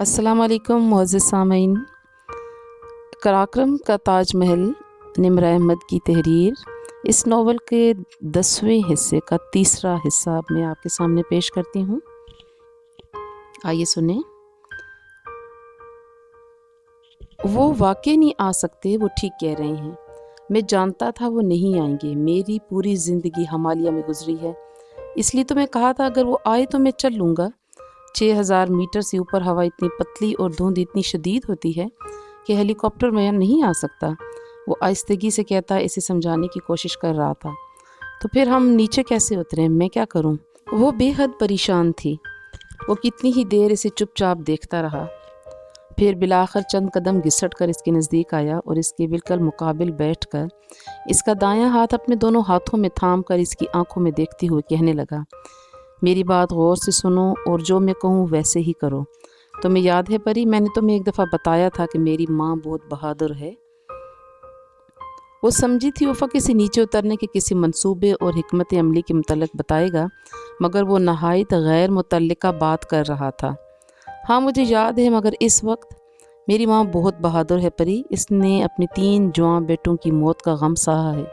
अस्सलाम वालेकुम मुअज़्ज़िज़ सामीन। कराक्रम का ताज महल निम्र अहमद की तहरीर। इस नावल के 10वें हिस्से का तीसरा हिस्सा अब मैं आपके सामने पेश करती हूँ। आइए सुने। वो वाकई नहीं आ सकते, वो ठीक कह रहे हैं। मैं जानता था वो नहीं आएंगे। मेरी पूरी ज़िंदगी हमालिया में गुजरी है, इसलिए तो मैं कहा था अगर वो आए तो मैं चल लूँगा। 6000 मीटर से ऊपर हवा इतनी पतली और धुंध इतनी शदीद होती है कि हेलीकॉप्टर में नहीं आ सकता। वो आहिस्तगी से कहता इसे समझाने की कोशिश कर रहा था। तो फिर हम नीचे कैसे उतरें, मैं क्या करूं? वो बेहद परेशान थी। वो कितनी ही देर इसे चुपचाप देखता रहा, फिर बिलाखिर चंद कदम घिसट कर इसके नज़दीक आया और इसके बिल्कुल मुकाबिल बैठकर इसका दायां हाथ अपने दोनों हाथों में थाम कर इसकी आंखों में देखते हुए कहने लगा, मेरी बात गौर से सुनो और जो मैं कहूँ वैसे ही करो। तुम्हें याद है परी, मैंने तुम्हें एक दफ़ा बताया था कि मेरी माँ बहुत बहादुर है। वो समझी थी उफ़क़ से नीचे उतरने के किसी मंसूबे और हिकमत अमली के मुतल्लिक़ बताएगा, मगर वो नहायत गैर मुतल्लिका बात कर रहा था। हाँ मुझे याद है, मगर इस वक्त मेरी माँ बहुत बहादुर है परी। इसने अपने 3 जवान बेटों की मौत का गम सहा है।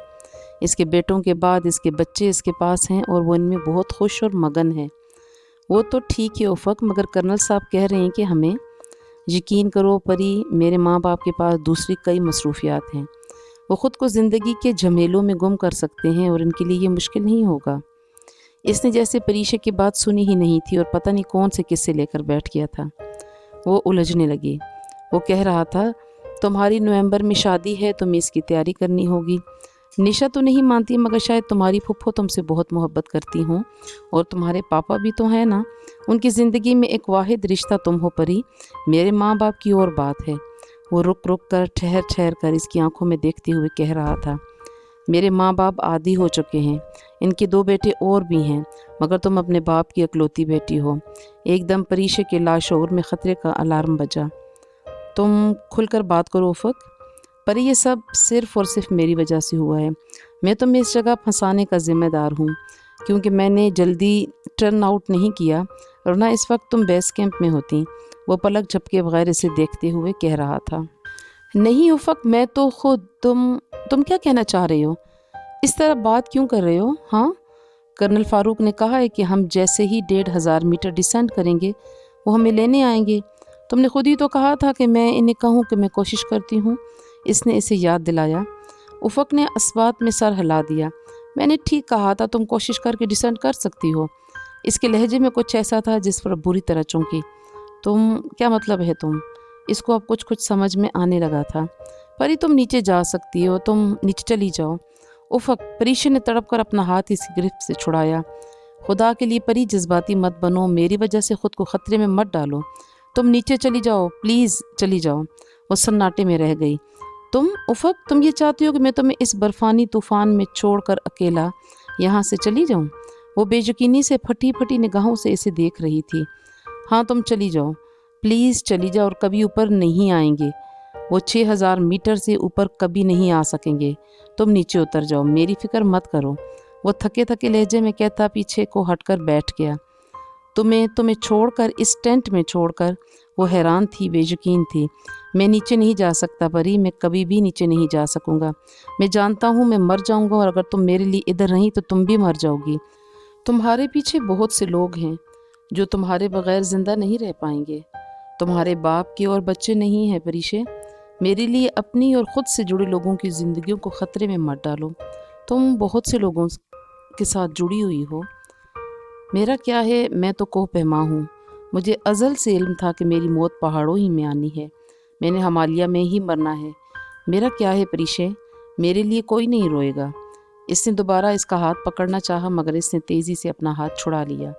इसके बेटों के बाद इसके बच्चे इसके पास हैं और वो इनमें बहुत खुश और मगन है। वो तो ठीक है उफ़क़, मगर कर्नल साहब कह रहे हैं कि हमें। यकीन करो परी, मेरे माँ बाप के पास दूसरी कई मसरूफियात हैं। वो ख़ुद को ज़िंदगी के झमेलों में गुम कर सकते हैं और इनके लिए ये मुश्किल नहीं होगा। इसने जैसे परीशे की बात सुनी ही नहीं थी और पता नहीं कौन से किस्से लेकर बैठ गया था। वो उलझने लगी। वो कह रहा था, तुम्हारी नवंबर में शादी है, तुम्हें इसकी तैयारी करनी होगी। निशा तो नहीं मानती, मगर शायद तुम्हारी फुफ्फो तुमसे बहुत मोहब्बत करती हों, और तुम्हारे पापा भी तो हैं ना। उनकी ज़िंदगी में एक वाहिद रिश्ता तुम हो परी। मेरे माँ बाप की और बात है। वो रुक रुक कर ठहर ठहर कर इसकी आंखों में देखते हुए कह रहा था, मेरे माँ बाप आदी हो चुके हैं। इनके 2 बेटे और भी हैं, मगर तुम अपने बाप की इकलौती बेटी हो। एकदम परीशे के लाशऊर में ख़तरे का अलार्म बजा। तुम खुलकर बात करो उफ़क़। पर ये सब सिर्फ़ और सिर्फ मेरी वजह से हुआ है। मैं तुम्हें इस जगह फंसाने का ज़िम्मेदार हूँ, क्योंकि मैंने जल्दी टर्न आउट नहीं किया, वरना इस वक्त तुम बेस कैंप में होती। वो पलक झपके बगैर इसे देखते हुए कह रहा था। नहीं उफ़क़, मैं तो खुद। तुम क्या कहना चाह रहे हो? इस तरह बात क्यों कर रहे हो? हाँ, कर्नल फ़ारूक ने कहा है कि हम जैसे ही 1500 मीटर डिसेंड करेंगे वो हमें लेने आएंगे। तुमने खुद ही तो कहा था कि मैं इन्हें कहूँ कि मैं कोशिश करती हूँ। इसने इसे याद दिलाया। उफ़क़ ने इस बात में सर हिला दिया। मैंने ठीक कहा था, तुम कोशिश करके डिसेंड कर सकती हो। इसके लहजे में कुछ ऐसा था जिस पर बुरी तरह चौंकी। तुम क्या मतलब है तुम? इसको अब कुछ कुछ समझ में आने लगा था। परी तुम नीचे जा सकती हो, तुम नीचे चली जाओ। उफ़क़, परीशे ने तड़प कर अपना हाथ इसकी गिरफ्त से छुड़ाया। खुदा के लिए परी, जज्बाती मत बनो, मेरी वजह से ख़ुद को ख़तरे में मत डालो। तुम नीचे चली जाओ, प्लीज़ चली जाओ। वो सन्नाटे में रह गई। तुम उफ़क़, तुम ये चाहती हो कि मैं तुम्हें इस बर्फ़ानी तूफ़ान में छोड़कर अकेला यहाँ से चली जाऊँ? वो बेयकीनी से फटी फटी निगाहों से इसे देख रही थी। हाँ तुम चली जाओ, प्लीज़ चली जाओ, और कभी ऊपर नहीं आएंगे। वो 6000 मीटर से ऊपर कभी नहीं आ सकेंगे। तुम नीचे उतर जाओ, मेरी फ़िक्र मत करो। वो थके थके लहजे में कहता पीछे को हटकर बैठ गया। तुम्हें छोड़कर, इस टेंट में छोड़कर। वो हैरान थी, बेयकीन थी। मैं नीचे नहीं जा सकता परी, मैं कभी भी नीचे नहीं जा सकूँगा। मैं जानता हूँ मैं मर जाऊँगा, और अगर तुम मेरे लिए इधर रहीं तो तुम भी मर जाओगी। तुम्हारे पीछे बहुत से लोग हैं जो तुम्हारे बगैर ज़िंदा नहीं रह पाएंगे। तुम्हारे बाप के और बच्चे नहीं हैं परीशे। मेरे लिए अपनी और ख़ुद से जुड़े लोगों की ज़िंदगियों को ख़तरे में मत डालो। तुम बहुत से लोगों के साथ जुड़ी हुई हो। मेरा क्या है, मैं तो कोह पैमा हूँ। मुझे अज़ल से इल्म था कि मेरी मौत पहाड़ों ही में आनी है। मैंने हिमालय में ही मरना है। मेरा क्या है परीशे, मेरे लिए कोई नहीं रोएगा। इसने दोबारा इसका हाथ पकड़ना चाहा, मगर इसने तेज़ी से अपना हाथ छुड़ा लिया।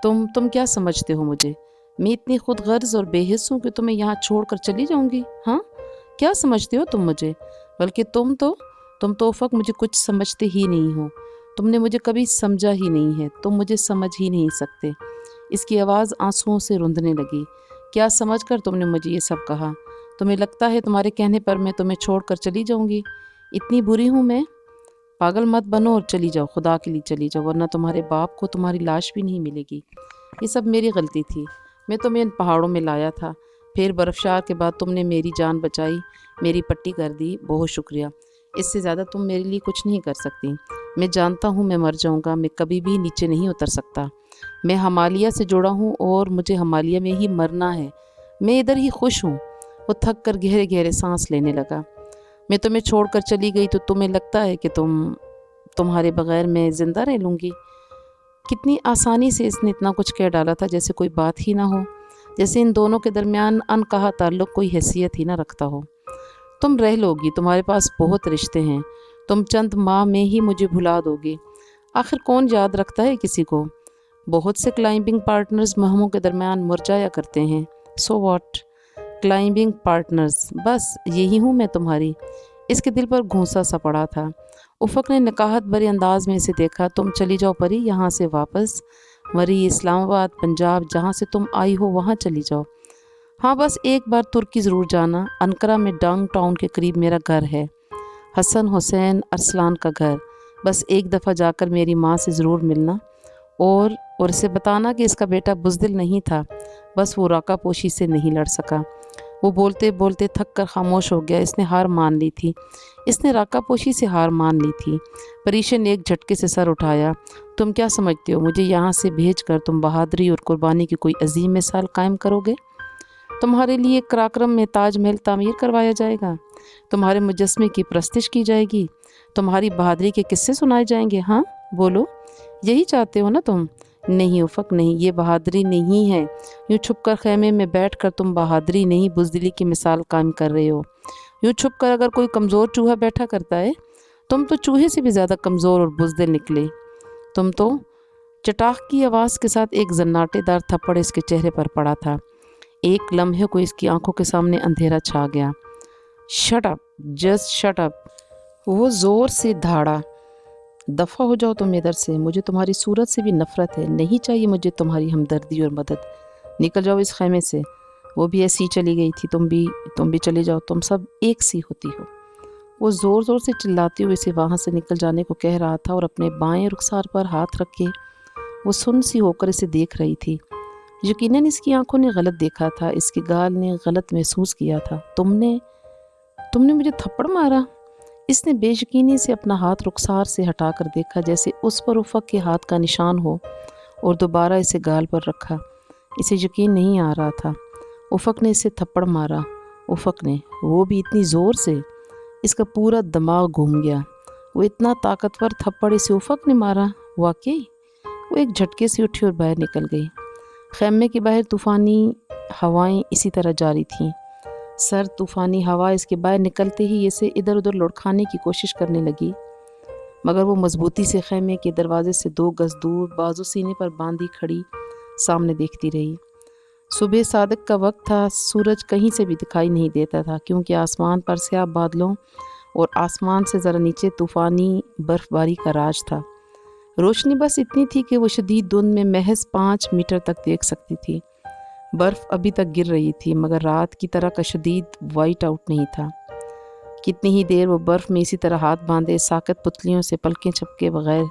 तुम क्या समझते हो मुझे? मैं इतनी खुद गर्ज और बेहिस हूँ कि तुम्हें यहाँ छोड़कर चली जाऊँगी? हाँ, क्या समझते हो तुम मुझे? बल्कि तुम तो उफ़क़ मुझे कुछ समझते ही नहीं हो। तुमने मुझे कभी समझा ही नहीं है। तुम मुझे समझ ही नहीं सकते। इसकी आवाज़ आंसुओं से रुंधने लगी। क्या समझकर तुमने मुझे ये सब कहा? तुम्हें लगता है तुम्हारे कहने पर मैं तुम्हें छोड़कर चली जाऊँगी? इतनी बुरी हूँ मैं? पागल मत बनो और चली जाओ, खुदा के लिए चली जाओ, वरना तुम्हारे बाप को तुम्हारी लाश भी नहीं मिलेगी। ये सब मेरी गलती थी। मैं तुम्हें इन पहाड़ों में लाया था, फिर बर्फ़शार के बाद तुमने मेरी जान बचाई, मेरी पट्टी कर दी, बहुत शुक्रिया। इससे ज़्यादा तुम मेरे लिए कुछ नहीं कर सकती। मैं जानता हूँ मैं मर जाऊँगा, मैं कभी भी नीचे नहीं उतर सकता। मैं हिमालय से जुड़ा हूँ और मुझे हिमालय में ही मरना है। मैं इधर ही खुश हूँ। वो थक कर गहरे गहरे सांस लेने लगा। मैं तुम्हें छोड़कर चली गई तो तुम्हें लगता है कि तुम्हारे बगैर मैं ज़िंदा रह लूँगी। कितनी आसानी से इसने इतना कुछ कह डाला था, जैसे कोई बात ही ना हो, जैसे इन दोनों के दरमियान अनकहा ताल्लुक़ कोई हैसियत ही ना रखता हो। तुम रह लोगी, तुम्हारे पास बहुत रिश्ते हैं, तुम चंद माह में ही मुझे भुला दोगी। आखिर कौन याद रखता है किसी को? बहुत से क्लाइंबिंग पार्टनर्स महमों के दरमियान मुरझाया करते हैं। So what? क्लाइंबिंग पार्टनर्स, बस यही हूँ मैं तुम्हारी। इसके दिल पर घूंसा सा पड़ा था। उफ़क़ ने नकाहत भरे अंदाज में इसे देखा। तुम चली जाओ परी, यहाँ से वापस। मरी, इस्लामाबाद, पंजाब, जहाँ से तुम आई हो वहाँ चली जाओ। हाँ, बस एक बार तुर्की ज़रूर जाना। अनकरा में डांग टाउन के करीब मेरा घर है, हसन हुसैन अरसलान का घर। बस एक दफ़ा जाकर मेरी माँ से ज़रूर मिलना और इसे बताना कि इसका बेटा बुज़दिल नहीं था, बस वो राका पोशी से नहीं लड़ सका। वो बोलते बोलते थक कर खामोश हो गया। इसने हार मान ली थी, इसने राका पोशी से हार मान ली थी। परीशा ने एक झटके से सर उठाया। तुम क्या समझते हो, मुझे यहाँ से भेज कर तुम बहादुरी और कुर्बानी की कोई अजीम मिसाल कायम करोगे? तुम्हारे लिए कराक्रम में ताजमहल तामीर करवाया जाएगा, तुम्हारे मुजस्मे की प्रस्तिश की जाएगी, तुम्हारी बहादुरी के किस्से सुनाए जाएंगे। हाँ बोलो, यही चाहते हो ना तुम? नहीं उफ़क़ नहीं, ये बहादुरी नहीं है। यूँ छुपकर खैमे में बैठकर तुम बहादुरी नहीं, बुज़दिली की मिसाल कायम कर रहे हो। यूँ छुपकर अगर कोई कमज़ोर चूहा बैठा करता है, तुम तो चूहे से भी ज़्यादा कमज़ोर और बुज़दिल निकले। तुम तो। चटाख की आवाज़ के साथ एक जन्नाटेदार थप्पड़ इसके चेहरे पर पड़ा था। एक लम्हे को इसकी आंखों के सामने अंधेरा छा गया। Shut up, just shut up, वो ज़ोर से धाड़ा। दफ़ा हो जाओ तुम इधर से, मुझे तुम्हारी सूरत से भी नफ़रत है, नहीं चाहिए मुझे तुम्हारी हमदर्दी और मदद। निकल जाओ इस खैमे से। वो भी ऐसी चली गई थी, तुम भी चले जाओ, तुम सब एक सी होती हो। वो ज़ोर ज़ोर से चिल्लाते हुए इसे वहाँ से निकल जाने को कह रहा था और अपने बाएं रुखसार पर हाथ रख के वो सुन्न सी होकर इसे देख रही थी। यकीनन इसकी आंखों ने गलत देखा था, इसके गाल ने गलत महसूस किया था। तुमने मुझे थप्पड़ मारा? इसने बेयकीनी से अपना हाथ रुखसार से हटाकर देखा, जैसे उस पर उफ़क़ के हाथ का निशान हो, और दोबारा इसे गाल पर रखा। इसे यकीन नहीं आ रहा था। उफ़क़ ने इसे थप्पड़ मारा। उफ़क़ ने, वो भी इतनी ज़ोर से। इसका पूरा दिमाग घूम गया। वो इतना ताकतवर थप्पड़ इसे उफ़क़ ने मारा? वाकई? वो एक झटके से उठी और बाहर निकल गई। खैमे के बाहर तूफ़ानी हवाएं इसी तरह जारी थीं। सर तूफ़ानी हवा इसके बाहर निकलते ही इसे इधर उधर लुढ़काने की कोशिश करने लगी, मगर वो मजबूती से खैमे के दरवाजे से 2 गज़ दूर बाजू सीने पर बांधी खड़ी सामने देखती रही। सुबह सादिक का वक्त था। सूरज कहीं से भी दिखाई नहीं देता था, क्योंकि आसमान पर स्याह बादलों और आसमान से ज़रा नीचे तूफ़ानी बर्फ़बारी का राज था। रोशनी बस इतनी थी कि वो शदीद धुंध में महज 5 मीटर तक देख सकती थी। बर्फ़ अभी तक गिर रही थी, मगर रात की तरह का शदीद वाइट आउट नहीं था। कितनी ही देर वो बर्फ़ में इसी तरह हाथ बांधे साकत पुतलियों से पलकें झपके बगैर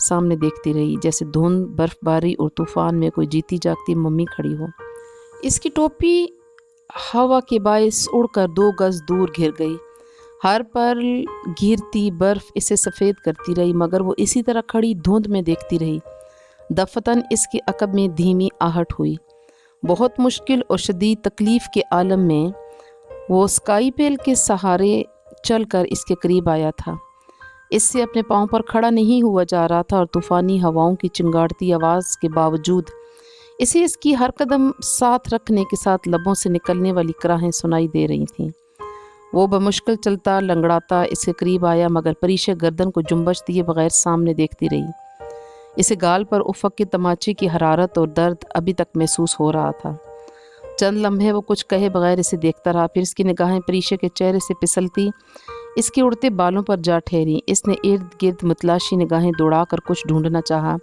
सामने देखती रही, जैसे धुंध, बर्फ़बारी और तूफ़ान में कोई जीती जागती मम्मी खड़ी हो। इसकी टोपी हवा के बायस उड़कर 2 गज़ दूर घिर गई। हर पल घिरती बर्फ़ इसे सफ़ेद करती रही, मगर वो इसी तरह खड़ी धुंध में देखती रही। दफ़तन इसके अकब में धीमी आहट हुई। बहुत मुश्किल और शदीद तकलीफ़ के आलम में वो स्काई पेल के सहारे चलकर इसके करीब आया था। इससे अपने पाँव पर खड़ा नहीं हुआ जा रहा था, और तूफ़ानी हवाओं की चिंगाड़ती आवाज़ के बावजूद इसे इसकी हर कदम साथ रखने के साथ लबों से निकलने वाली कराहें सुनाई दे रही थीं। वो बमुश्किल चलता लंगड़ाता इसके करीब आया, मगर परीशा गर्दन को जुम्बश दिए बगैर सामने देखती रही। इसे गाल पर उफ़क़ के तमाचे की हरारत और दर्द अभी तक महसूस हो रहा था। चंद लम्हे वो कुछ कहे बगैर इसे देखता रहा। फिर इसकी निगाहें परीशा के चेहरे से फिसलती इसके उड़ते बालों पर जा ठहरी। इसने इर्द गिर्द मुतलाशी निगाहें दौड़ा कर कुछ ढूंढना चाहा।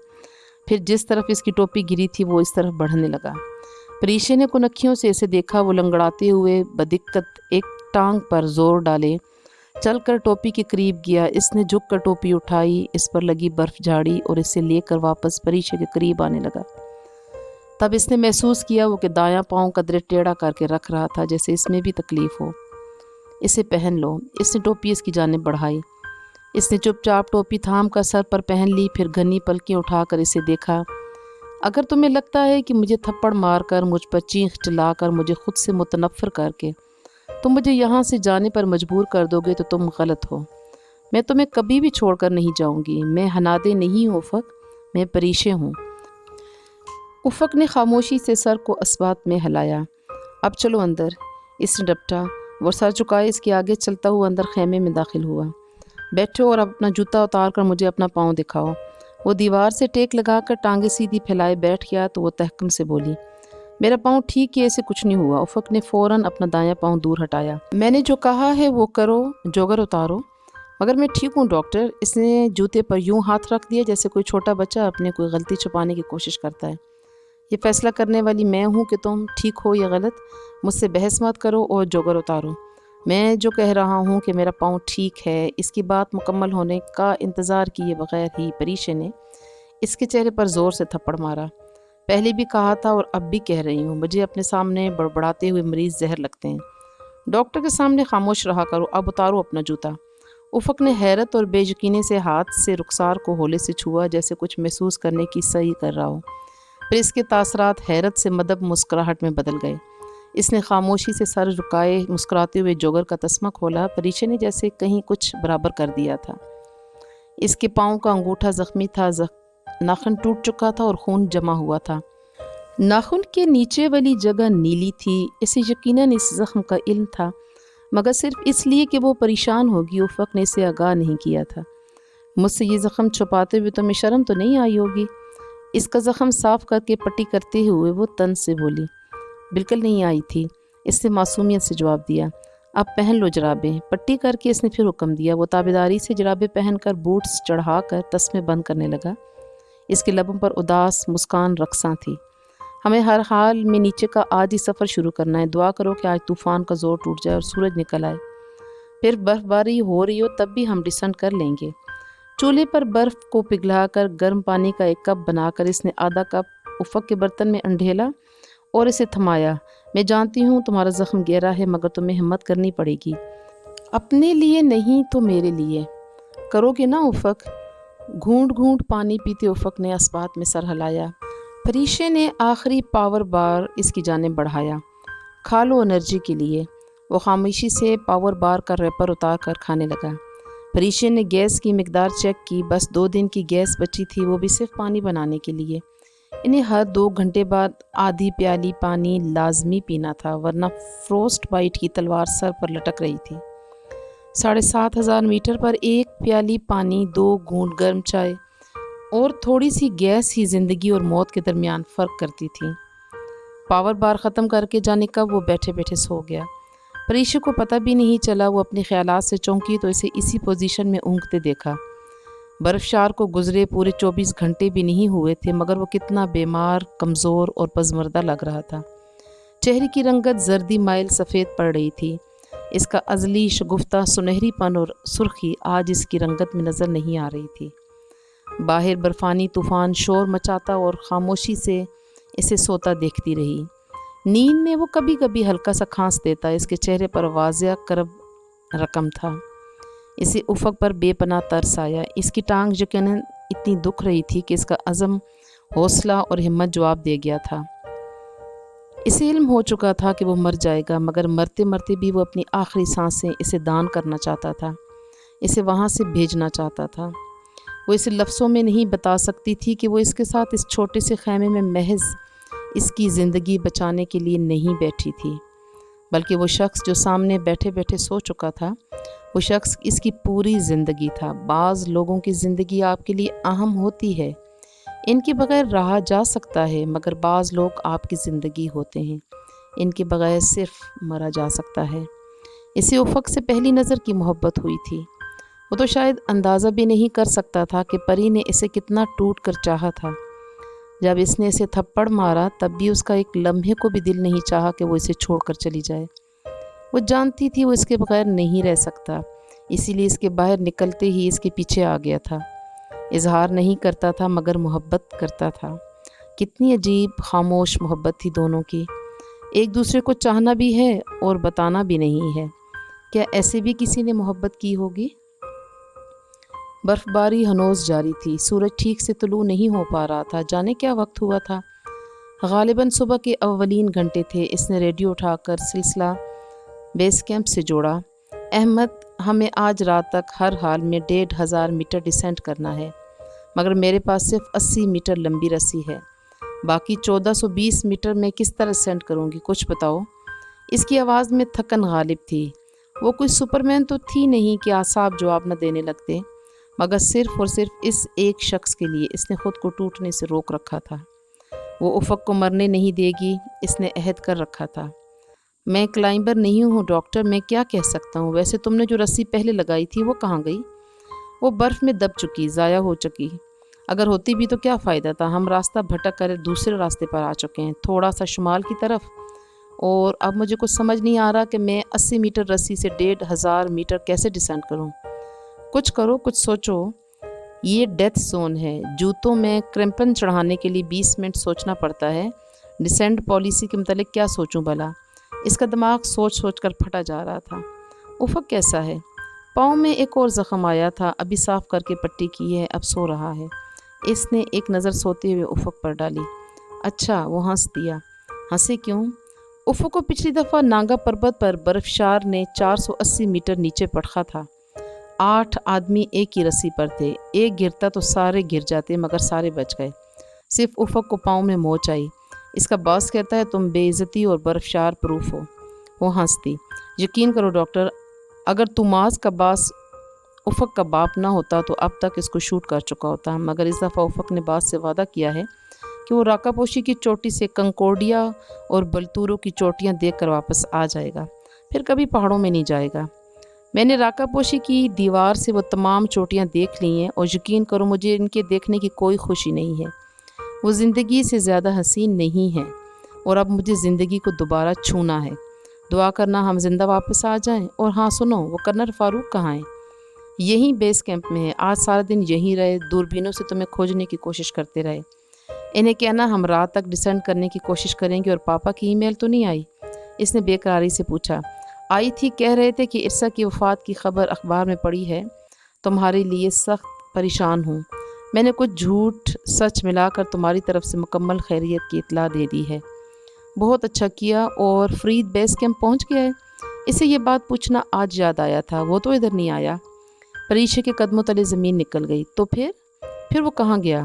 फिर जिस तरफ इसकी टोपी गिरी थी वो इस तरफ बढ़ने लगा। परीशा ने कुनखियों से इसे देखा। वो लंगड़ाते हुए बदिक्कत एक टांग पर जोर डाले चलकर टोपी के करीब गया। इसने झुक कर टोपी उठाई, इस पर लगी बर्फ़ झाड़ी और इसे लेकर वापस परीशा के करीब आने लगा। तब इसने महसूस किया वो कि दायां पाँव कदरे टेढ़ा करके रख रहा था, जैसे इसमें भी तकलीफ़ हो। इसे पहन लो। इसने टोपी इसकी जानिब बढ़ाई। इसने चुपचाप टोपी थाम कर सर पर पहन ली, फिर घनी पलकें उठाकर इसे देखा। अगर तुम्हें लगता है कि मुझे थप्पड़ मारकर, मुझ पर चीख चिल्लाकर, मुझे खुद से मुतनफ़्फ़िर करके तुम मुझे यहाँ से जाने पर मजबूर कर दोगे तो तुम गलत हो। मैं तुम्हें कभी भी छोड़कर नहीं जाऊँगी। मैं हनादे नहीं हूँ उफ़क़, मैं परीशे हूँ। उफ़क़ ने खामोशी से सर को अस्बात में हिलाया। अब चलो अंदर। इसने डपटा। वो सर झुकाए इसके आगे चलता हुआ अंदर खेमे में दाखिल हुआ। बैठो और अपना जूता उतार कर मुझे अपना पाँव दिखाओ। वो दीवार से टेक लगाकर टांगे सीधी फैलाए बैठ गया तो वो तहक़्क़ुम से बोली, मेरा पाँव ठीक है, ऐसे कुछ नहीं हुआ। उफ़क़ ने फ़ौरन अपना दायां पाँव दूर हटाया। मैंने जो कहा है वो करो, जोगर उतारो। मगर मैं ठीक हूँ डॉक्टर। इसने जूते पर यूं हाथ रख दिया जैसे कोई छोटा बच्चा अपने कोई गलती छुपाने की कोशिश करता है। ये फ़ैसला करने वाली मैं हूँ कि तुम ठीक हो या गलत। मुझसे बहस मत करो और जोगर उतारो। मैं जो कह रहा हूँ कि मेरा पाँव ठीक है, इसकी बात मुकम्मल होने का इंतज़ार किए बगैर ही परीशे ने इसके चेहरे पर ज़ोर से थप्पड़ मारा। पहले भी कहा था और अब भी कह रही हूँ, मुझे अपने सामने बड़बड़ाते हुए मरीज़ जहर लगते हैं। डॉक्टर के सामने खामोश रहा करो। अब उतारो अपना जूता। उफ़क़ ने हैरत और बेयकीनी से हाथ से रुखसार को होले से छुआ, जैसे कुछ महसूस करने की सही कर रहा हो। फिर इसके तासरात हैरत से मदब मुस्कुराहट में बदल गए। इसने खामोशी से सर झुकाए मुस्कुराते हुए जोगर का तस्मा खोला। परीशे ने जैसे कहीं कुछ बराबर कर दिया था। इसके पाँव का अंगूठा ज़ख्मी था, नाखून टूट चुका था और खून जमा हुआ था। नाखून के नीचे वाली जगह नीली थी। इसे यकीनन इस ज़ख्म का इल्म था, मगर सिर्फ इसलिए कि वो परेशान होगी उफ़क़ ने इसे आगाह नहीं किया था। मुझसे ये ज़ख्म छुपाते हुए तुम्हें शर्म तो नहीं आई होगी? इसका ज़ख्म साफ़ करके पट्टी करते हुए वो तंज से बोली। बिल्कुल नहीं आई थी। इसने मासूमियत से जवाब दिया। अब पहन लो जराबें। पट्टी करके इसने फिर हुक्म दिया। वो ताबेदारी से जराबें पहनकर बूट्स चढ़ाकर तस्मे बंद करने लगा। इसके लबों पर उदास मुस्कान रक्सां थी। हमें हर हाल में नीचे का आज ही सफ़र शुरू करना है। दुआ करो कि आज तूफ़ान का ज़ोर टूट जाए और सूरज निकल आए। फिर बर्फ़बारी हो रही हो तब भी हम डिसेंट कर लेंगे। चूल्हे पर बर्फ़ को पिघलाकर गर्म पानी का एक कप बनाकर इसने आधा कप उफ़क़ के बर्तन में अंढेला और इसे थमाया। मैं जानती हूँ तुम्हारा ज़ख्म गहरा है, मगर तुम्हें हिम्मत करनी पड़ेगी। अपने लिए नहीं तो मेरे लिए। करोगे ना उफ़क़? घूंट घूंट पानी पीते उफ़क़ ने अस्बात में सर हिलाया। परीशे ने आखिरी पावर बार इसकी जानिब बढ़ाया। खा लो एनर्जी के लिए। वो खामोशी से पावर बार का रैपर उतार कर खाने लगा। परीशे ने गैस की मिकदार चेक की। बस 2 दिन की गैस बची थी, वो भी सिर्फ पानी बनाने के लिए। इन्हें हर 2 घंटे बाद आधी प्याली पानी लाजमी पीना था, वरना फ्रोस्ट बाइट की तलवार सर पर लटक रही थी। 7,500 मीटर पर 1 प्याली पानी, 2 घूंट गर्म चाय और थोड़ी सी गैस ही ज़िंदगी और मौत के दरमियान फ़र्क करती थी। पावर बार ख़त्म करके जाने कब वो बैठे बैठे सो गया। परीशे को पता भी नहीं चला। वो अपने ख्यालात से चौंकी तो इसे इसी पोजीशन में ऊँघते देखा। बर्फ़शार को गुज़रे पूरे 24 घंटे भी नहीं हुए थे, मगर वो कितना बीमार, कमज़ोर और पज़मर्दा लग रहा था। चेहरे की रंगत जर्दी माइल सफ़ेद पड़ रही थी। इसका अज़ली शगुफ्ता सुनहरीपन और सुर्खी आज इसकी रंगत में नज़र नहीं आ रही थी। बाहर बर्फ़ानी तूफ़ान शोर मचाता और खामोशी से इसे सोता देखती रही। नींद में वो कभी कभी हल्का सा खांस देता। इसके चेहरे पर वाज़िया करब रकम था। इसे उफ़क़ पर बेपनाह तरस आया। इसकी टांग यकीनन इतनी दुख रही थी कि इसका अज़म, हौसला और हिम्मत जवाब दे गया था। इसे इल्म हो चुका था कि वो मर जाएगा, मगर मरते मरते भी वो अपनी आखिरी सांसें इसे दान करना चाहता था, इसे वहाँ से भेजना चाहता था। वो इसे लफ्ज़ों में नहीं बता सकती थी कि वो इसके साथ इस छोटे से खैमे में महज इसकी ज़िंदगी बचाने के लिए नहीं बैठी थी, बल्कि वो शख्स जो सामने बैठे बैठे सो चुका था, वो शख्स इसकी पूरी ज़िंदगी था। बाज़ लोगों की ज़िंदगी आपके लिए अहम होती है, इनके बगैर रहा जा सकता है, मगर बाज़ लोग आपकी ज़िंदगी होते हैं, इनके बगैर सिर्फ मरा जा सकता है। इसे उफ़क़ से पहली नज़र की मोहब्बत हुई थी। वो तो शायद अंदाज़ा भी नहीं कर सकता था कि परी ने इसे कितना टूट कर चाहा था। जब इसने इसे थप्पड़ मारा तब भी उसका एक लम्हे को भी दिल नहीं चाहा कि वो इसे छोड़कर चली जाए। वो जानती थी वो इसके बगैर नहीं रह सकता, इसीलिए इसके बाहर निकलते ही इसके पीछे आ गया था। इजहार नहीं करता था, मगर मोहब्बत करता था। कितनी अजीब खामोश मोहब्बत थी दोनों की। एक दूसरे को चाहना भी है और बताना भी नहीं है। क्या ऐसे भी किसी ने मोहब्बत की होगी? बर्फबारी हनोज जारी थी। सूरज ठीक से तुलू नहीं हो पा रहा था। जाने क्या वक्त हुआ था। गालिबन सुबह के अव्वलीन घंटे थे। इसने रेडियो उठाकर सिलसिला बेस कैंप से जोड़ा। अहमद, हमें आज रात तक हर हाल में 1500 मीटर डिसेंट करना है, मगर मेरे पास सिर्फ 80 मीटर लंबी रस्सी है। बाकी 1420 मीटर में किस तरह डिसेंट करूँगी, कुछ बताओ। इसकी आवाज़ में थकन गालिब थी। वो कोई सुपरमैन तो थी नहीं कि आसाब जवाब न देने लगते, मगर सिर्फ और सिर्फ इस एक शख्स के लिए इसने खुद को टूटने से रोक रखा था। वो उफ़क़ को मरने नहीं देगी, इसने अहद कर रखा था। मैं क्लाइंबर नहीं हूँ डॉक्टर, मैं क्या कह सकता हूँ। वैसे तुमने जो रस्सी पहले लगाई थी वो कहाँ गई? वो बर्फ़ में दब चुकी, ज़ाया हो चुकी। अगर होती भी तो क्या फ़ायदा था। हम रास्ता भटक कर दूसरे रास्ते पर आ चुके हैं, थोड़ा सा शुमाल की तरफ। और अब मुझे कुछ समझ नहीं आ रहा कि मैं 80 मीटर रस्सी से 1500 मीटर कैसे डिसेंड करूं। कुछ करो, कुछ सोचो। ये डेथ जोन है। जूतों में क्रैम्पन चढ़ाने के लिए 20 मिनट सोचना पड़ता है। डिसेंट पॉलिसी के मतलब क्या सोचूं भला। इसका दिमाग सोच सोच कर फटा जा रहा था। उफ़क़ कैसा है? पाँव में एक और ज़ख़म आया था, अभी साफ़ करके पट्टी की है, अब सो रहा है। इसने एक नज़र सोते हुए उफ़क़ पर डाली। अच्छा, वो हंस दिया। हंसे क्यों? उफ़क़ को पिछली दफ़ा नांगा पर्वत पर बर्फ़शार ने 480 मीटर नीचे पटका था। 8 आदमी एक ही रस्सी पर थे। एक गिरता तो सारे गिर जाते, मगर सारे बच गए। सिर्फ उफ़क़ को पाँव में मोच आई। इसका बॉस कहता है तुम बेइज्जती और बर्फ़शार प्रूफ हो। वो हंसती। यकीन करो डॉक्टर, अगर तुमास का बास उफ़क़ का बाप ना होता तो अब तक इसको शूट कर चुका होता, मगर इस दफ़ा उफ़क़ ने बास से वादा किया है कि वो राकापोशी की चोटी से कंकोडिया और बलतूरो की चोटियाँ देखकर वापस आ जाएगा, फिर कभी पहाड़ों में नहीं जाएगा। मैंने राकापोशी की दीवार से वो तमाम चोटियाँ देख ली हैं और यकीन करो मुझे इनके देखने की कोई खुशी नहीं है। वो ज़िंदगी से ज़्यादा हसीन नहीं है और अब मुझे ज़िंदगी को दोबारा छूना है। दुआ करना हम ज़िंदा वापस आ जाएं। और हाँ सुनो, वो कर्नल फ़ारूक कहाँ है? यहीं बेस कैंप में है। आज सारा दिन यहीं रहे, दूरबीनों से तुम्हें खोजने की कोशिश करते रहे। इन्हें कहना हम रात तक डिसेंड करने की कोशिश करेंगे। और पापा की ईमेल तो नहीं आई? इसने बेकरारी से पूछा। आई थी, कह रहे थे कि इरसा की वफ़ात की खबर अखबार में पड़ी है। तुम्हारे लिए सख्त परेशान हूँ। मैंने कुछ झूठ सच मिलाकर तुम्हारी तरफ से मुकम्मल खैरियत की इत्तला दे दी है। बहुत अच्छा किया। और फ़रीद बेस कैंप पहुँच गया है? इसे ये बात पूछना आज याद आया था। वो तो इधर नहीं आया। परीशे के कदमों तले ज़मीन निकल गई। तो फिर वो कहाँ गया?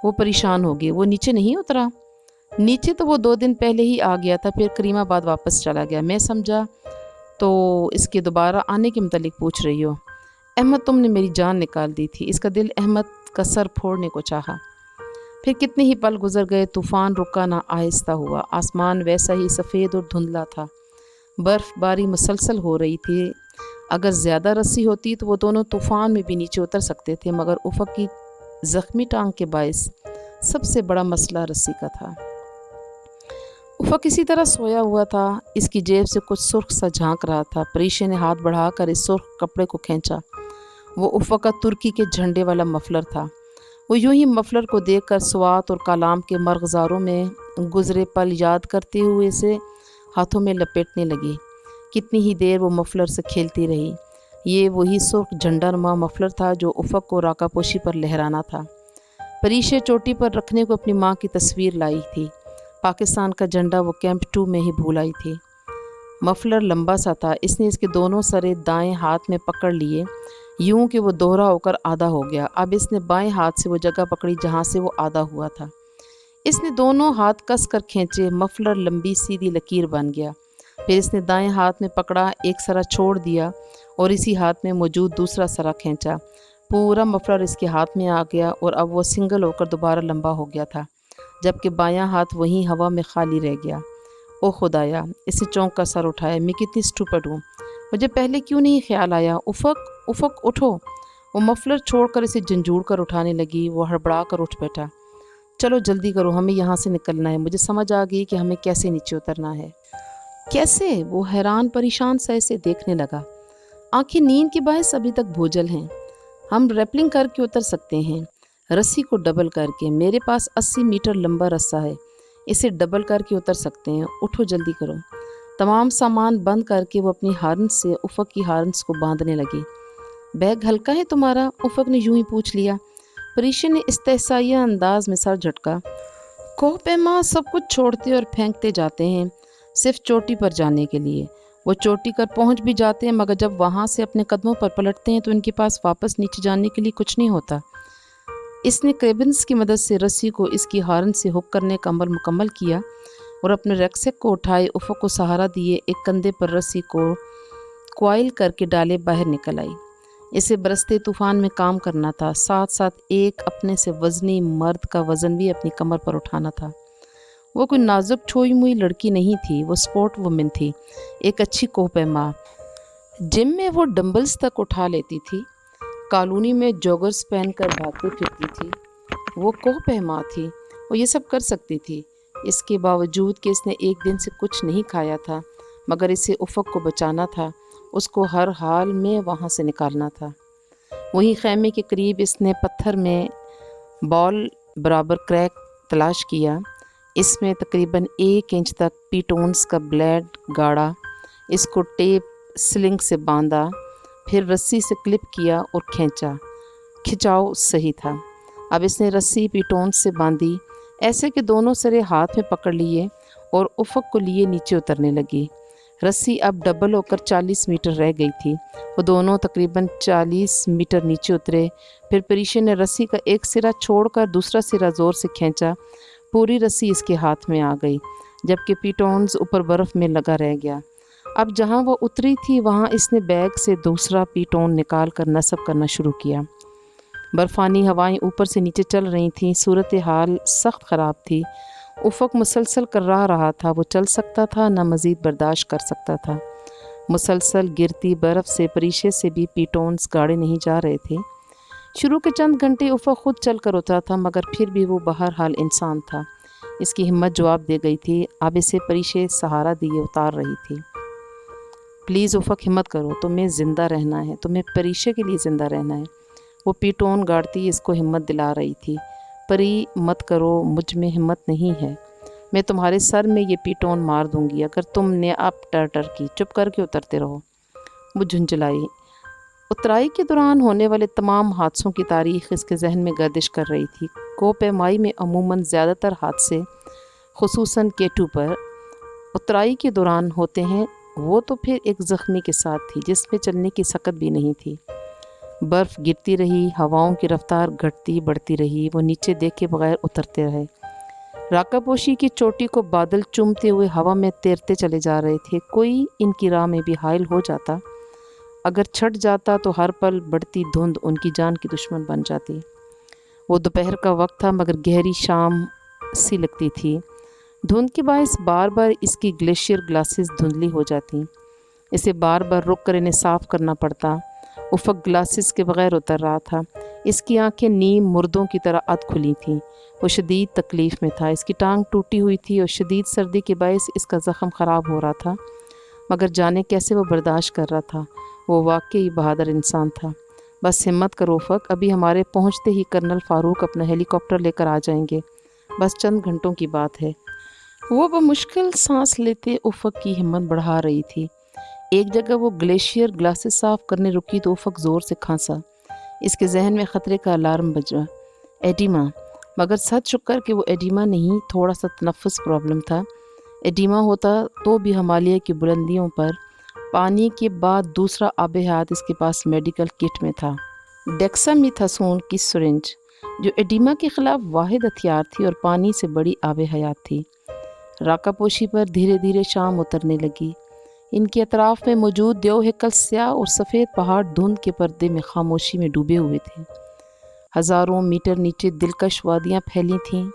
वो परेशान हो गई। वो नीचे नहीं उतरा? नीचे तो वो 2 दिन पहले ही आ गया था, फिर करीमाबाद वापस चला गया। मैं समझा तो इसके दोबारा आने के मुतालिक पूछ रही हो। अहमद, तुमने मेरी जान निकाल दी थी। इसका दिल अहमद का सर फोड़ने को चाहा। फिर कितने ही पल गुजर गए। तूफ़ान रुका ना, आहिस्ता हुआ। आसमान वैसा ही सफ़ेद और धुंधला था। बर्फ़बारी मुसलसल हो रही थी। अगर ज़्यादा रस्सी होती तो वो दोनों तूफ़ान में भी नीचे उतर सकते थे, मगर उफ़क़ की ज़ख्मी टांग के बायस सबसे बड़ा मसला रस्सी का था। उफ़क़ किसी तरह सोया हुआ था। इसकी जेब से कुछ सुर्ख सा झांक रहा था। परीशे ने हाथ बढ़ाकर इस सुर्ख कपड़े को खींचा। वो उफ़क़ का तुर्की के झंडे वाला मफलर था। वो यूं ही मफलर को देखकर स्वात और कलाम के मरग़ज़ारों में गुज़रे पल याद करते हुए इसे हाथों में लपेटने लगी। कितनी ही देर वो मफलर से खेलती रही। ये वही सुर्ख झंडानुमा मफलर था जो उफ़क़ को राकापोशी पर लहराना था। परीशे चोटी पर रखने को अपनी माँ की तस्वीर लाई थी। पाकिस्तान का झंडा वो कैंप 2 में ही भूल आई थी। मफलर लंबा सा था। इसने इसके दोनों सरे दाएं हाथ में पकड़ लिए, यूं कि वो दोहरा होकर आधा हो गया। अब इसने बाएं हाथ से वो जगह पकड़ी जहां से वो आधा हुआ था। इसने दोनों हाथ कस कर खींचे। मफलर लंबी सीधी लकीर बन गया। फिर इसने दाएं हाथ में पकड़ा, एक सरा छोड़ दिया और इसी हाथ में मौजूद दूसरा सरा खींचा। पूरा मफलर इसके हाथ में आ गया और अब वो सिंगल होकर दोबारा लंबा हो गया था, जबकि बायां हाथ वहीं हवा में खाली रह गया। ओ खुदाया, इसे चौंक कर सर उठाया। मैं कितनी स्टूपिड हूँ, मुझे पहले क्यों नहीं ख्याल आया। उफ़क़, उफ़क़ उठो। वो मफलर छोड़कर इसे झंझोड़ कर उठाने लगी। वो हड़बड़ा कर उठ बैठा। चलो जल्दी करो, हमें यहाँ से निकलना है। मुझे समझ आ गई कि हमें कैसे नीचे उतरना है। कैसे? वो हैरान परेशान सा इसे देखने लगा। आंखें नींद के बायस अभी तक बोझल हैं। हम रैपलिंग करके उतर सकते हैं। रस्सी को डबल करके। मेरे पास 80 मीटर लंबा रस्सा है, इसे डबल करके उतर सकते हैं, उठो जल्दी करो। तमाम सामान बंद करके वो अपनी हार्न्स से उफ़क़ की हार्न्स को बांधने लगी। बैग हल्का है तुम्हारा? उफ़क़ ने यूं ही पूछ लिया। परीशा ने इस्तेहसाइया अंदाज में सर झटका। कोह पैमा सब कुछ छोड़ते और फेंकते जाते हैं, सिर्फ चोटी पर जाने के लिए। वो चोटी कर पहुंच भी जाते हैं, मगर जब वहां से अपने कदमों पर पलटते हैं तो इनके पास वापस नीचे जाने के लिए कुछ नहीं होता। इसने क्रेबन्स की मदद से रस्सी को इसकी हार्न से हुक करने का अमल मुकम्मल किया और अपने रैक्सेक को उठाए, उफ़क़ को सहारा दिए, एक कंधे पर रस्सी को क्वाइल करके डाले बाहर निकल आई। इसे बरसते तूफान में काम करना था, साथ साथ एक अपने से वजनी मर्द का वज़न भी अपनी कमर पर उठाना था। वो कोई नाजुक छोई मुई लड़की नहीं थी, वो स्पोर्ट वुमेन थी, एक अच्छी कोहपैमा। जिम में वो डंबल्स तक उठा लेती थी, कॉलोनी में जॉगर्स पहनकर भागती फिरती थी। वो कोहपैमा थी, वो ये सब कर सकती थी। इसके बावजूद कि इसने एक दिन से कुछ नहीं खाया था, मगर इसे उफ़क़ को बचाना था, उसको हर हाल में वहाँ से निकालना था। वहीं खैमे के करीब इसने पत्थर में बॉल बराबर क्रैक तलाश किया। इसमें तकरीबन 1 इंच तक पीटोन्स का ब्लेड गाड़ा, इसको टेप स्लिंग से बांधा, फिर रस्सी से क्लिप किया और खींचा। खिंचाव सही था। अब इसने रस्सी पीटोन्स से बांधी, ऐसे कि दोनों सिरे हाथ में पकड़ लिए और उफ़क़ को लिए नीचे उतरने लगी। रस्सी अब डबल होकर 40 मीटर रह गई थी। वो दोनों तकरीबन 40 मीटर नीचे उतरे। फिर परीशा ने रस्सी का एक सिरा छोड़कर दूसरा सिरा ज़ोर से खींचा। पूरी रस्सी इसके हाथ में आ गई, जबकि पीटोन्स ऊपर बर्फ़ में लगा रह गया। अब जहाँ वो उतरी थी वहाँ इसने बैग से दूसरा पीटोन निकाल कर नस्ब करना शुरू किया। बर्फ़ानी हवाएं ऊपर से नीचे चल रही थीं, सूरत हाल सख्त ख़राब थी। उफ़क़ मुसलसल कर्रा रहा था, वो चल सकता था न मज़ीद बर्दाश्त कर सकता था। मुसलसल गिरती बर्फ़ से परीशा से भी पीटोन्स गाड़े नहीं जा रहे थे। शुरू के चंद घंटे उफ़क़ खुद चल कर उतरा था, मगर फिर भी वो बहरहाल इंसान था। इसकी हिम्मत जवाब दे गई थी। अब इसे परीशा सहारा दिए उतार रही थी। प्लीज़ उफ़क़ हिम्मत करो, तुम्हें ज़िंदा रहना है, तुम्हें परीशा के लिए ज़िंदा रहना है। वो पीटोन गाड़ती इसको हिम्मत दिला रही थी। परी मत करो, मुझ में हिम्मत नहीं है, मैं तुम्हारे सर में ये पीटोन मार दूंगी अगर तुमने अब टर की। चुप करके उतरते रहो। वो झुंझलाई। उतराई के दौरान होने वाले तमाम हादसों की तारीख इसके जहन में गर्दिश कर रही थी। कोहपैमाई में अमूमन ज़्यादातर हादसे, खुसूसन केटू पर, उतराई के दौरान होते हैं। वो तो फिर एक ज़ख्मी के साथ थी जिसमें चलने की सकत भी नहीं थी। बर्फ़ गिरती रही, हवाओं की रफ्तार घटती बढ़ती रही। वो नीचे देखे बगैर उतरते रहे। राकापोशी की चोटी को बादल चूमते हुए हवा में तैरते चले जा रहे थे। कोई इनकी राह में भी हायल हो जाता, अगर छट जाता तो हर पल बढ़ती धुंध उनकी जान की दुश्मन बन जाती। वो दोपहर का वक्त था, मगर गहरी शाम सी लगती थी। धुंध के बायस बार बार इसकी ग्लेशियर ग्लासेस धुंधली हो जाती। इसे बार बार रुक कर इन्हें साफ़ करना पड़ता। उफ़क़ ग्लासेस के बगैर उतर रहा था। इसकी आंखें नीम मुर्दों की तरह अध खुली थीं। वो शदीद तकलीफ़ में था। इसकी टांग टूटी हुई थी और शदीद सर्दी के बायस इसका ज़ख़म ख़राब हो रहा था, मगर जाने कैसे वो बर्दाश्त कर रहा था। वो वाकई बहादुर इंसान था। बस हिम्मत करो उफ़क़, अभी हमारे पहुँचते ही कर्नल फ़ारूक अपना हेलीकॉप्टर लेकर आ जाएंगे, बस चंद घंटों की बात है। वो बमुश्किल सांस लेते उफ़क़ की हिम्मत बढ़ा रही थी। एक जगह वो ग्लेशियर ग्लासेस साफ़ करने रुकी तो उफ़क़ ज़ोर से खांसा। इसके जहन में ख़तरे का अलार्म बजा। एडिमा, मगर सच शुक्र कि वो एडिमा नहीं, थोड़ा सा तनफ़्फ़ुस प्रॉब्लम था। एडिमा होता तो भी हिमालय की बुलंदियों पर पानी के बाद दूसरा आब हयात इसके पास मेडिकल किट में था, डेक्सामेथासोन की सिरिंज, जो एडिमा के ख़िलाफ़ वाहिद हथियार थी और पानी से बड़ी आब हयात थी। राकापोशी पर धीरे धीरे शाम उतरने लगी। इनके अतराफ़ में मौजूद देवहिकल स्याह और सफ़ेद पहाड़ धुंध के पर्दे में खामोशी में डूबे हुए थे। हज़ारों मीटर नीचे दिलकश वादियाँ फैली थीं।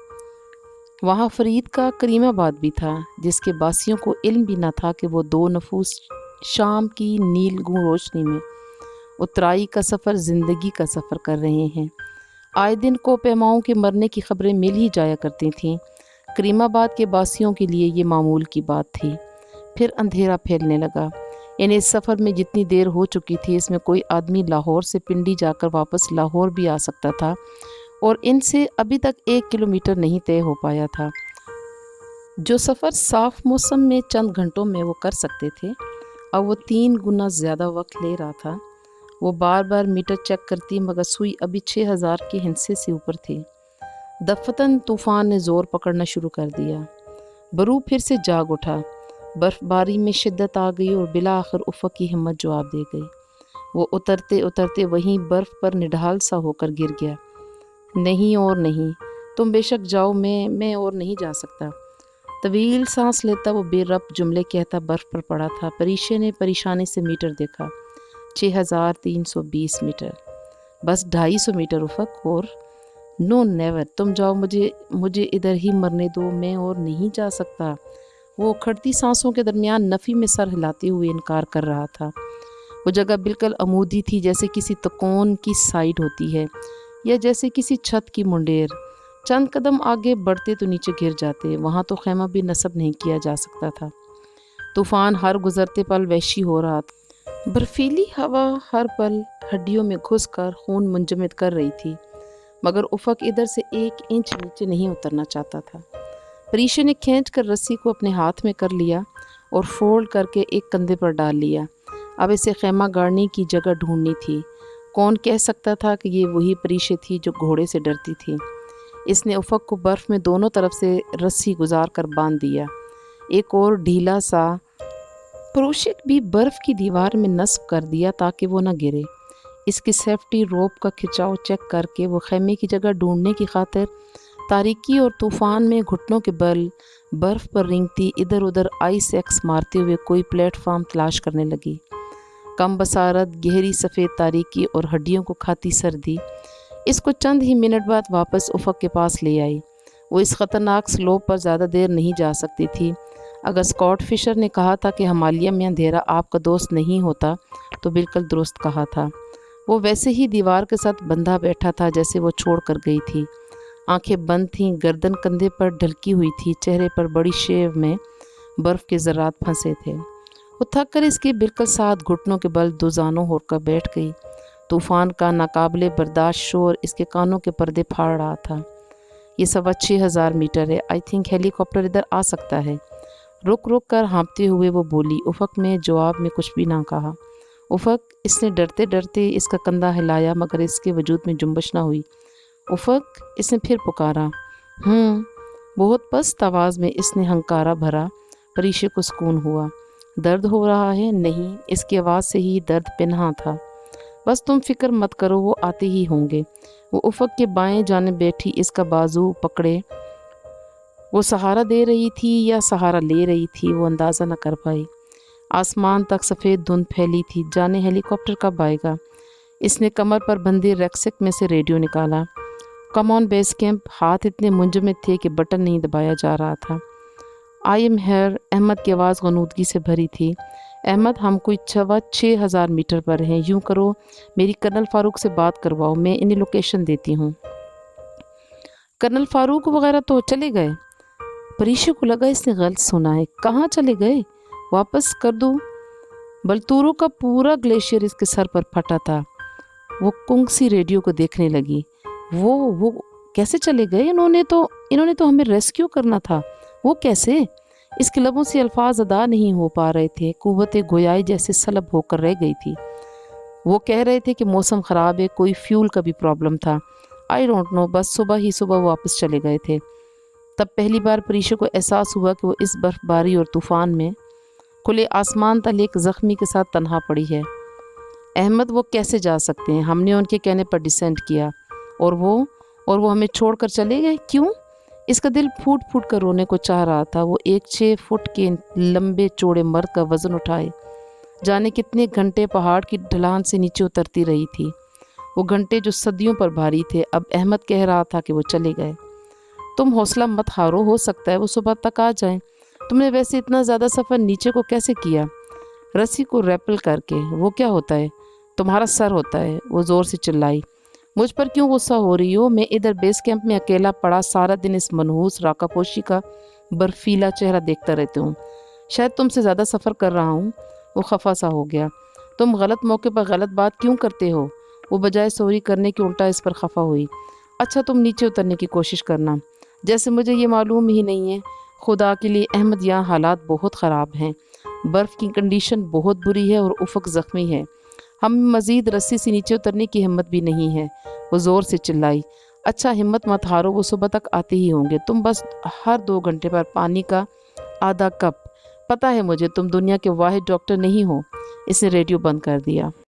वहाँ फ़रीद का करीमाबाद भी था, जिसके बासियों को इल्म भी न था कि वो दो नफूस शाम की नीलगू रोशनी में उतराई का सफ़र, ज़िंदगी का सफ़र कर रहे हैं। आए दिन कोहपैमाओं के मरने की खबरें मिल ही जाया करती थीं। करीमाबाद के बासियों के लिए ये मामूल की बात थी। फिर अंधेरा फैलने लगा। इन्हें इस सफ़र में जितनी देर हो चुकी थी, इसमें कोई आदमी लाहौर से पिंडी जाकर वापस लाहौर भी आ सकता था اور ان سے ابھی تک 1 کلومیٹر نہیں طے ہو پایا تھا۔ جو سفر صاف موسم میں چند گھنٹوں میں وہ کر سکتے تھے، اب وہ 3 گنا زیادہ وقت لے رہا تھا۔ وہ بار بار میٹر چیک کرتی مگر سوئی ابھی 6000 کے ہندسے سے اوپر تھی۔ دفتن طوفان نے زور پکڑنا شروع کر دیا۔ برو پھر سے جاگ اٹھا۔ برف باری میں شدت آ گئی اور بالآخر افق کی ہمت جواب دے گئی۔ وہ اترتے اترتے وہیں برف پر نڈھال سا ہو کر گر گیا۔ نہیں اور نہیں، تم بے شک جاؤ، میں اور نہیں جا سکتا۔ طویل سانس لیتا وہ بے ربط جملے کہتا برف پر پڑا تھا۔ پریشے نے پریشانی سے میٹر دیکھا۔ 6320 میٹر، بس 250 میٹر افق اور۔ نو نیور، تم جاؤ، مجھے ادھر ہی مرنے دو، میں اور نہیں جا سکتا۔ وہ کھڑتی سانسوں کے درمیان نفی میں سر ہلاتے ہوئے انکار کر رہا تھا۔ وہ جگہ بالکل عمودی تھی، جیسے کسی تکون کی سائیڈ ہوتی ہے یا جیسے کسی چھت کی منڈیر۔ چند قدم آگے بڑھتے تو نیچے گر جاتے۔ وہاں تو خیمہ بھی نصب نہیں کیا جا سکتا تھا۔ طوفان ہر گزرتے پل وحشی ہو رہا تھا۔ برفیلی ہوا ہر پل ہڈیوں میں گھس کر خون منجمد کر رہی تھی، مگر افق ادھر سے 1 انچ نیچے نہیں اترنا چاہتا تھا۔ پریشے نے کھینچ کر رسی کو اپنے ہاتھ میں کر لیا اور فولڈ کر کے ایک کندھے پر ڈال لیا۔ اب اسے خیمہ گاڑنے کی جگہ ڈھونڈنی تھی۔ کون کہہ سکتا تھا کہ یہ وہی پریشے تھی جو گھوڑے سے ڈرتی تھی۔ اس نے افق کو برف میں دونوں طرف سے رسی گزار کر باندھ دیا۔ ایک اور ڈھیلا سا پروشک بھی برف کی دیوار میں نصب کر دیا تاکہ وہ نہ گرے۔ اس کی سیفٹی روپ کا کھچاؤ چیک کر کے وہ خیمے کی جگہ ڈھونڈنے کی خاطر تاریکی اور طوفان میں گھٹنوں کے بل برف پر رینگتی ادھر ادھر آئس ایکس مارتے ہوئے کوئی پلیٹ فارم تلاش کرنے لگی۔ کم بصارت، گہری سفید تاریکی اور ہڈیوں کو کھاتی سردی اس کو چند ہی منٹ بعد واپس افق کے پاس لے آئی۔ وہ اس خطرناک سلوپ پر زیادہ دیر نہیں جا سکتی تھی۔ اگر اسکاٹ فشر نے کہا تھا کہ ہمالیہ میں اندھیرا آپ کا دوست نہیں ہوتا تو بالکل درست کہا تھا۔ وہ ویسے ہی دیوار کے ساتھ بندھا بیٹھا تھا جیسے وہ چھوڑ کر گئی تھی۔ آنکھیں بند تھیں، گردن کندھے پر ڈھلکی ہوئی تھی، چہرے پر بڑی شیو میں برف کے ذرات پھنسے تھے۔ وہ تھک کر اس کے بالکل ساتھ گھٹنوں کے بل دوزانوں ہو کر بیٹھ گئی۔ طوفان کا ناقابل برداشت شور اس کے کانوں کے پردے پھاڑ رہا تھا۔ یہ 6500 میٹر ہے، آئی تھنک ہیلی کاپٹر ادھر آ سکتا ہے۔ رک رک کر ہانپتے ہوئے وہ بولی۔ افق میں جواب میں کچھ بھی نہ کہا۔ افق، اس نے ڈرتے ڈرتے اس کا کندھا ہلایا مگر اس کے وجود میں جنبش نہ ہوئی۔ افق، اس نے پھر پکارا۔ بہت پست آواز میں اس نے ہنکارا بھرا۔ پریشے کو سکون ہوا۔ درد ہو رہا ہے؟ نہیں، اس کی آواز سے ہی درد پنہاں تھا۔ بس تم فکر مت کرو، وہ آتے ہی ہوں گے۔ وہ افق کے بائیں جانب بیٹھی اس کا بازو پکڑے وہ سہارا دے رہی تھی یا سہارا لے رہی تھی، وہ اندازہ نہ کر پائی۔ آسمان تک سفید دھند پھیلی تھی، جانے ہیلی کاپٹر کب آئے گا۔ اس نے کمر پر بندھی ریکسک میں سے ریڈیو نکالا۔ کم آن بیس کیمپ۔ ہاتھ اتنے منجمد تھے کہ بٹن نہیں دبایا جا رہا تھا۔ آئی ایم ہیئر، احمد کی آواز غنودگی سے بھری تھی۔ احمد، ہم کوئی 6000 میٹر پر ہیں۔ یوں کرو، میری کرنل فاروق سے بات کرواؤ، میں انہیں لوکیشن دیتی ہوں۔ کرنل فاروق وغیرہ تو چلے گئے۔ پریشے کو لگا اس نے غلط سنا ہے۔ کہاں چلے گئے؟ واپس کر دوں؟ بلتورو کا پورا گلیشیئر اس کے سر پر پھٹا تھا۔ وہ کنگسی ریڈیو کو دیکھنے لگی۔ وہ کیسے چلے گئے؟ انہوں نے تو ہمیں ریسکیو کرنا تھا۔ وہ کیسے؟ اس کے لبوں سے الفاظ ادا نہیں ہو پا رہے تھے، قوت گویائی جیسے سلب ہو کر رہ گئی تھی۔ وہ کہہ رہے تھے کہ موسم خراب ہے، کوئی فیول کا بھی پرابلم تھا۔ آئی ڈونٹ نو، بس صبح واپس چلے گئے تھے۔ تب پہلی بار پریشے کو احساس ہوا کہ وہ اس برف باری اور طوفان میں کھلے آسمان تل ایک زخمی کے ساتھ تنہا پڑی ہے۔ احمد، وہ کیسے جا سکتے ہیں؟ ہم نے ان کے کہنے پر ڈسینڈ کیا اور وہ ہمیں چھوڑ کر چلے گئے؟ کیوں؟ اس کا دل پھوٹ پھوٹ کر رونے کو چاہ رہا تھا۔ وہ ایک 6 فٹ کے لمبے چوڑے مرد کا وزن اٹھائے جانے کتنے گھنٹے پہاڑ کی ڈھلان سے نیچے اترتی رہی تھی، وہ گھنٹے جو صدیوں پر بھاری تھے۔ اب احمد کہہ رہا تھا کہ وہ چلے گئے۔ تم حوصلہ مت ہارو، ہو سکتا ہے وہ صبح تک آ جائیں۔ تم نے ویسے اتنا زیادہ سفر نیچے کو کیسے کیا؟ رسی کو ریپل کر کے۔ وہ کیا ہوتا ہے؟ تمہارا سر ہوتا ہے، وہ زور سے چلائی۔ مجھ پر کیوں غصہ ہو رہی ہو؟ میں ادھر بیس کیمپ میں اکیلا پڑا سارا دن اس منحوس راکا پوشی کا برفیلا چہرہ دیکھتا رہتا ہوں۔ شاید تم سے زیادہ سفر کر رہا ہوں۔ وہ خفا سا ہو گیا۔ تم غلط موقع پر غلط بات کیوں کرتے ہو؟ وہ بجائے سوری کرنے کے الٹا اس پر خفا ہوئی۔ अच्छा तुम नीचे उतरने की कोशिश करना, जैसे मुझे ये मालूम ही नहीं है। खुदा के लिए अहमद, यहाँ हालात बहुत ख़राब हैं। बर्फ़ की कंडीशन बहुत बुरी है और उफ़क़ ज़ख्मी है। हम मज़ीद रस्सी से नीचे उतरने की हिम्मत भी नहीं है। वो ज़ोर से चिल्लाई। अच्छा हिम्मत मत हारो, वो सुबह तक आते ही होंगे। तुम बस हर 2 घंटे पर पानी का आधा कप। पता है मुझे तुम दुनिया के वाहिद डॉक्टर नहीं हो। इसने रेडियो बंद कर दिया।